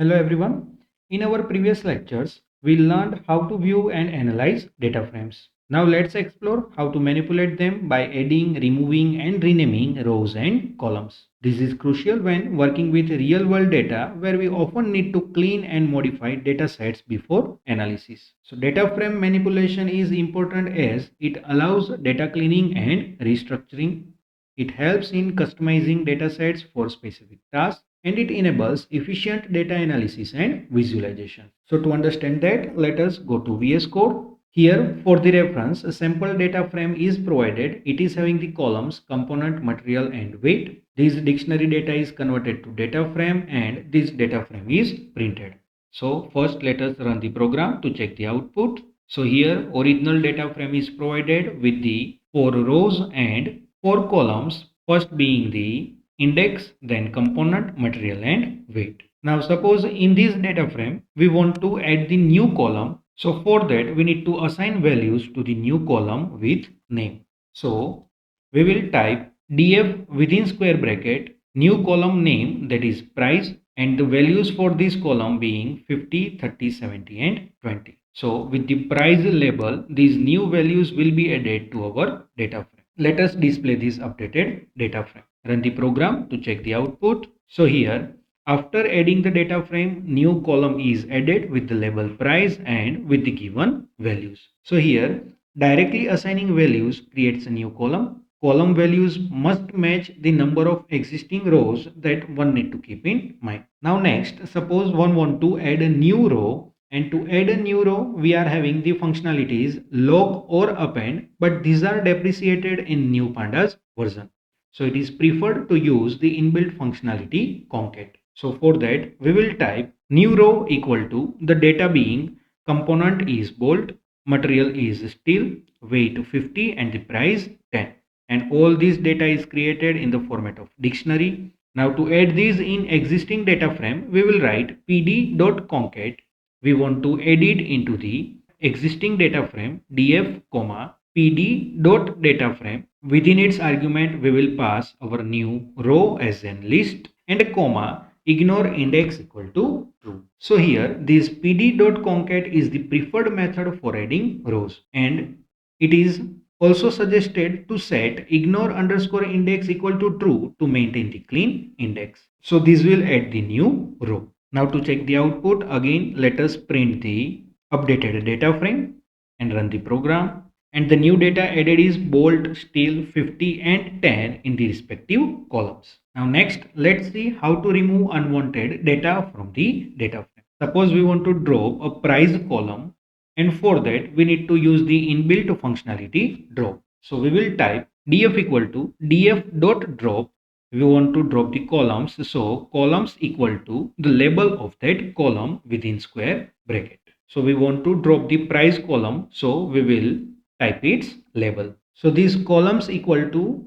Hello everyone. In our previous lectures, we learned how to view and analyze data frames. Now let's explore how to manipulate them by adding, removing and renaming rows and columns. This is crucial when working with real-world data where we often need to clean and modify data sets before analysis. So data frame manipulation is important as it allows data cleaning and restructuring. It helps in customizing datasets for specific tasks and it enables efficient data analysis and visualization. So to understand that, let us go to VS Code. Here for the reference, a sample data frame is provided. It is having the columns, component, material and weight. This dictionary data is converted to data frame and this data frame is printed. So first let us run the program to check the output. So here original data frame is provided with the 4 rows and 4 columns, first being the index, then component, material and weight. Now suppose in this data frame we want to add the new column. So for that we need to assign values to the new column with name. So we will type df within square bracket new column name, that is price, and the values for this column being 50, 30, 70 and 20. So with the price label, these new values will be added to our data frame. Let us display this updated data frame. Run the program to check the output. So here, after adding the data frame, new column is added with the label price and with the given values. So here, directly assigning values creates a new column. Column values must match the number of existing rows that one need to keep in mind. Now next, suppose one want to add a new row, and to add a new row, we are having the functionalities log or append, but these are depreciated in new Pandas version. So it is preferred to use the inbuilt functionality concat. So for that, we will type new row equal to the data being component is bolt, material is steel, weight 50 and the price 10. And all this data is created in the format of dictionary. Now to add these in existing data frame, we will write pd.concat. We want to add it into the existing data frame df, pd.dataframe. Within its argument, we will pass our new row as an list and a comma, ignore index equal to true. So here this pd.concat is the preferred method for adding rows, and it is also suggested to set ignore underscore index equal to true to maintain the clean index. So this will add the new row. Now to check the output, again let us print the updated data frame and run the program. And the new data added is bolt, steel, 50 and 10 in the respective columns. Now next, let's see how to remove unwanted data from the data frame. Suppose we want to drop a price column, and for that we need to use the inbuilt functionality drop. So we will type df equal to df.drop. We want to drop the columns, so columns equal to the label of that column within square bracket. So we want to drop the price column, so we will type its label. So these columns equal to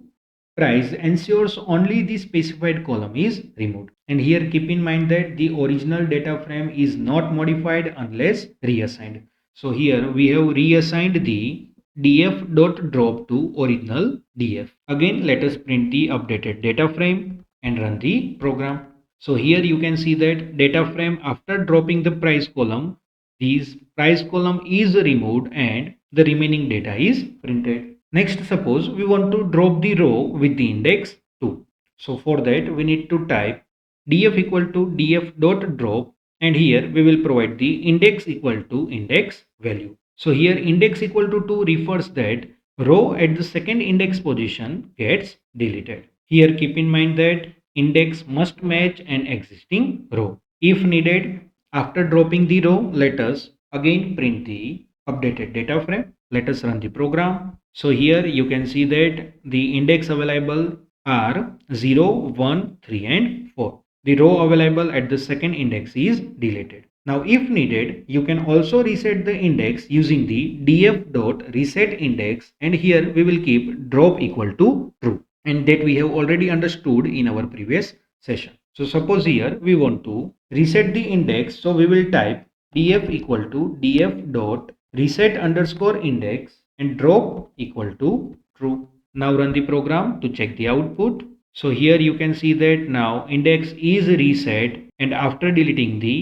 price ensures only the specified column is removed. And here keep in mind that the original data frame is not modified unless reassigned. So here we have reassigned the df.drop to original df. Again, let us print the updated data frame and run the program. So here you can see that data frame after dropping the price column, this price column is removed and the remaining data is printed. Next, suppose we want to drop the row with the index 2. So for that we need to type df equal to df.drop, and here we will provide the index equal to index value. So here index equal to 2 refers that row at the second index position gets deleted. Here keep in mind that index must match an existing row. If needed, after dropping the row, let us again print the updated data frame. Let us run the program. So here you can see that the index available are 0, 1, 3 and 4. The row available at the second index is deleted. Now if needed, you can also reset the index using the df.resetIndex, and here we will keep drop equal to true, and that we have already understood in our previous session. So suppose here we want to reset the index, so we will type df equal to df.reset_index and drop equal to true. Now run the program to check the output. So here you can see that now index is reset and after deleting the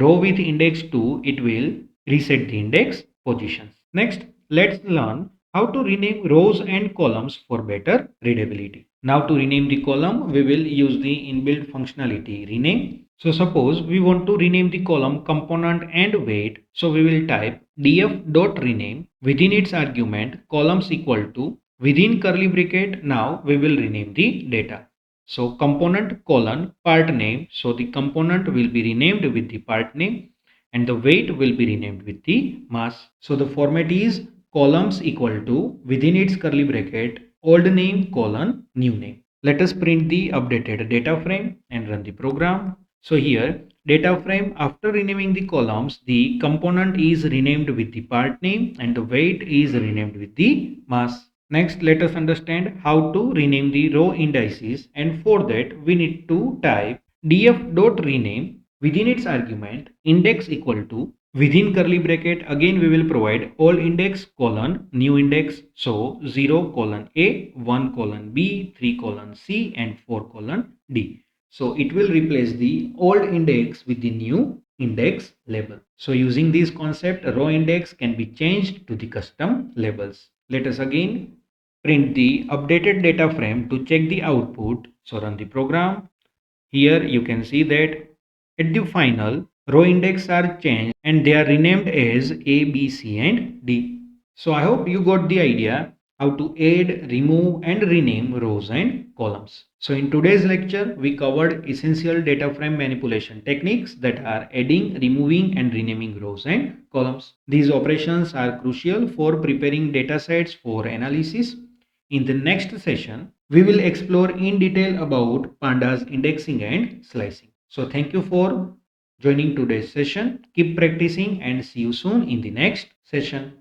row with index 2, it will reset the index positions. Next, let's learn how to rename rows and columns for better readability. Now to rename the column, we will use the inbuilt functionality rename. So suppose we want to rename the column component and weight. So we will type df.rename within its argument columns equal to within curly bracket. Now we will rename the data. So component colon part name. So the component will be renamed with the part name and the weight will be renamed with the mass. So the format is columns equal to within its curly bracket old name colon new name. Let us print the updated data frame and run the program. So here data frame, after renaming the columns, the component is renamed with the part name and the weight is renamed with the mass. Next, let us understand how to rename the row indices, and for that we need to type df.rename within its argument index equal to within curly bracket. Again we will provide old index colon new index. So 0 colon A, 1 colon B, 3 colon C and 4 colon D. So it will replace the old index with the new index label. So using this concept, row index can be changed to the custom labels. Let us again print the updated data frame to check the output. So run the program. Here you can see that at the final row index are changed and they are renamed as A, B, C and D. So I hope you got the idea how to add, remove and rename rows and columns. So in today's lecture, we covered essential data frame manipulation techniques that are adding, removing and renaming rows and columns. These operations are crucial for preparing data sets for analysis. In the next session, we will explore in detail about Pandas indexing and slicing. So thank you for joining today's session. Keep practicing and see you soon in the next session.